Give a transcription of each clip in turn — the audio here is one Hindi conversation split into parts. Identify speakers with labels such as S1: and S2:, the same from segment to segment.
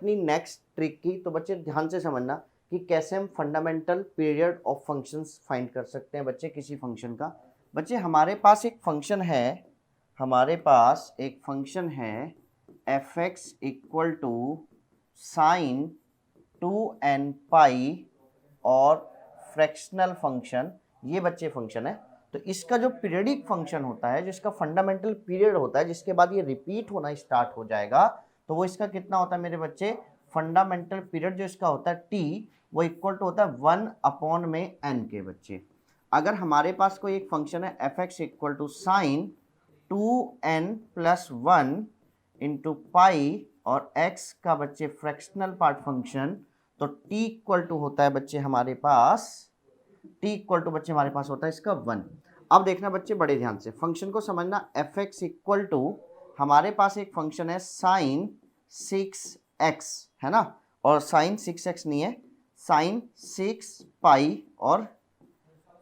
S1: अपनी नेक्स्ट ट्रिक की। तो बच्चे ध्यान से समझना कि कैसे हम fundamental period of functions find कर सकते हैं बच्चे किसी फंक्शन का। बच्चे हमारे पास एक फंक्शन है, F x equal to sine 2n pi और फ्रैक्शनल फंक्शन, ये बच्चे फंक्शन है। तो इसका जो पीरियडिक फंक्शन होता है, जिसका फंडामेंटल पीरियड होता है, जिसके बाद ये रिपीट होना स्टार्ट हो जाएगा, तो वो इसका कितना होता है मेरे बच्चे, फंडामेंटल पीरियड जो इसका होता है टी, वो इक्वल टू होता है 1/n के बच्चे। अगर हमारे पास कोई एक फंक्शन है F x equal to sine 2n+1 into pi और x का बच्चे फ्रैक्शनल पार्ट फंक्शन, तो t इक्वल टू होता है बच्चे हमारे पास, होता है इसका 1। अब देखना बच्चे बड़े ध्यान से, फंक्शन को समझना। एफ एक्स इक्वल टू हमारे पास एक फंक्शन है साइन 6x, है ना, और साइन 6x नहीं है, साइन 6 पाई और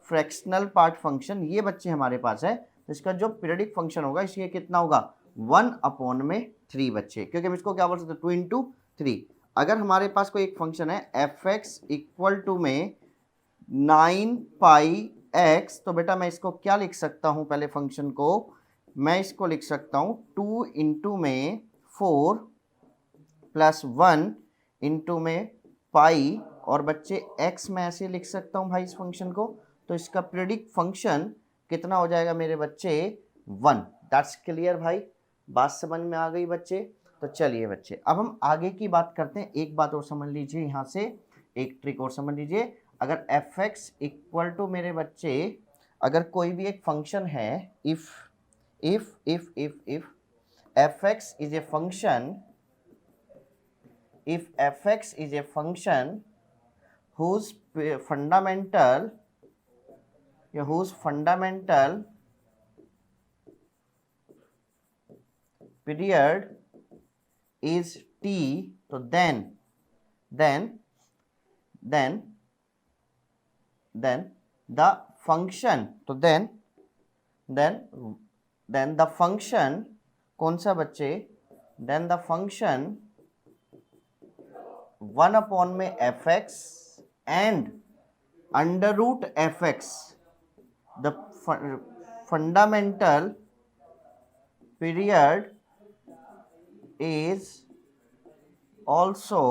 S1: फ्रैक्शनल पार्ट फंक्शन, ये बच्चे हमारे पास है। तो इसका जो पीरियडिक फंक्शन होगा इसलिए कितना होगा 1/3 बच्चे, क्योंकि हम इसको क्या बोल सकते हैं 2 इंटू 3। अगर हमारे पास कोई एक फंक्शन है एफ एक्स इक्वल टू में 9 पाई एक्स, तो बेटा मैं इसको क्या लिख सकता हूँ, पहले फंक्शन को मैं इसको लिख सकता हूँ 2 इंटू में 4 प्लस 1 इंटू में पाई और बच्चे x मैं ऐसे लिख सकता हूँ भाई इस फंक्शन को। तो इसका पीरियडिक फंक्शन कितना हो जाएगा मेरे बच्चे 1। दैट्स क्लियर भाई, बात समझ में आ गई बच्चे। तो चलिए बच्चे अब हम आगे की बात करते हैं। एक बात और समझ लीजिए, यहाँ से एक ट्रिक और समझ लीजिए। अगर एफ एक्स इक्वल टू मेरे बच्चे, अगर कोई भी एक फंक्शन है, if f x is a function, if fx is a function whose fundamental period is t, so then the function, तो then the function कौन सा बच्चे, then the function 1/में f x and under root f x, the fundamental period is also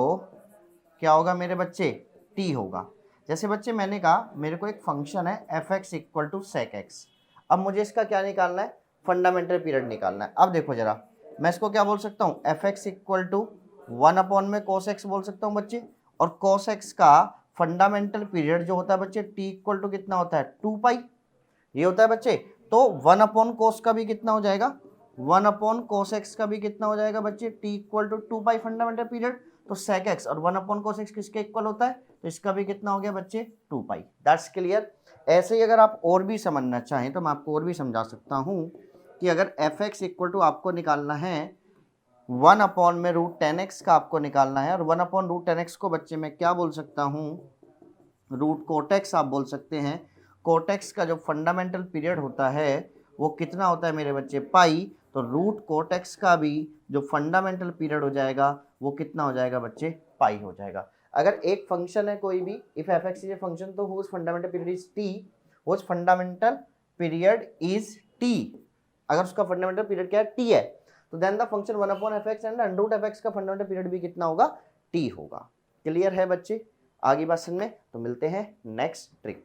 S1: क्या होगा मेरे बच्चे, टी होगा। जैसे बच्चे मैंने कहा मेरे को एक फंक्शन है F x equal to sec X, अब मुझे इसका क्या निकालना है, फंडामेंटल पीरियड निकालना है। अब देखो जरा, मैं इसको क्या बोल सकता हूँ, एफ एक्स इक्वल टू 1/में cos x बोल सकता हूँ बच्चे, और cos x का फंडामेंटल पीरियड जो होता है बच्चे t इक्वल टू कितना होता है 2 पाई, ये होता है बच्चे। तो 1/cos का भी कितना हो जाएगा, 1/cos x का भी कितना हो जाएगा बच्चे, t equal to 2 pi fundamental period. तो sec x और 1/cos x किसके इक्वल होता है, तो इसका भी कितना हो गया बच्चे 2 पाई। That's clear. ऐसे ही अगर आप और भी समझना चाहें तो मैं आपको और भी समझा सकता हूँ कि अगर एफ एक्स इक्वल टू आपको निकालना है 1/√10x का आपको निकालना है, और 1/√10x को बच्चे मैं क्या बोल सकता हूँ, रूट कोटेक्स आप बोल सकते हैं। कोटेक्स का जो फंडामेंटल पीरियड होता है वो कितना होता है मेरे बच्चे पाई, तो रूट कोटेक्स का भी जो फंडामेंटल पीरियड हो जाएगा वो कितना हो जाएगा बच्चे, पाई हो जाएगा। अगर एक फंक्शन है कोई भी, if f x is a function, तो whose fundamental period is t, whose fundamental period is t, अगर उसका फंडामेंटल पीरियड क्या है टी है, तो then the function 1/fx and under f x का फंडामेंटल पीरियड भी कितना होगा, टी होगा। क्लियर है बच्चे, आगे बात समझ में। तो मिलते हैं नेक्स्ट ट्रिक।